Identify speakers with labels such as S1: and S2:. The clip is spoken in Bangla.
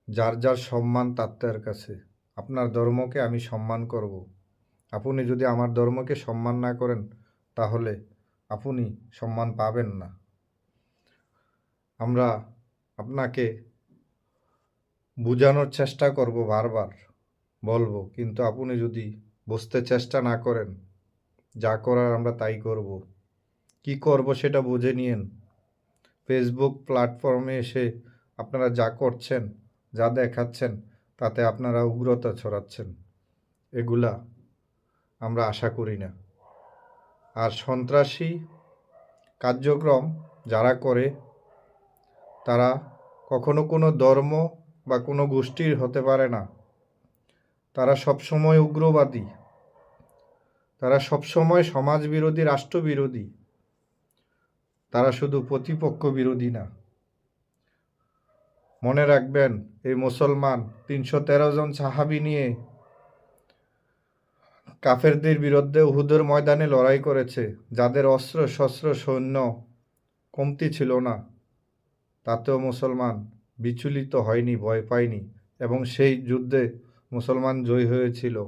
S1: যার যার সম্মান তার কাছে। আপনার ধর্মকে আমি সম্মান করব। আপনি যদি আমার ধর্মকে সম্মান না করেন, তাহলে আপনি সম্মান পাবেন না। আমরা আপনাকে বুঝানোর চেষ্টা করব বারবার, বলবো, কিন্তু আপনি যদি বুঝতে চেষ্টা না করেন, যা করার আমরা তাই করব। কি করব সেটা বুঝে নিয়েন। ফেসবুক প্ল্যাটফর্মে এসে আপনারা যা করছেন, যা দেখাচ্ছেন, তাতে আপনারা উগ্রতা ছড়াচ্ছেন। এগুলা আমরা আশা করি না। আর সন্ত্রাসী কার্যক্রম যারা করে, তারা কখনো কোনো ধর্ম বা কোনো গোষ্ঠীর হতে পারে না। তারা সবসময় উগ্রবাদী। তারা সবসময় সমাজবিরোধী, রাষ্ট্রবিরোধী। তারা শুধু প্রতিপক্ষ বিরোধী না। মনে রাখবেন, এই মুসলমান ৩১৩ জন সাহাবী নিয়ে কাফেরদের বিরুদ্ধে উহুদের ময়দানে লড়াই করেছে, যাদের অস্ত্র শস্ত্র সৈন্য কমতি ছিল না। তাতেও মুসলমান বিচলিত হয়নি, ভয় পায়নি, এবং সেই যুদ্ধে মুসলমান জয়ী হয়েছিল।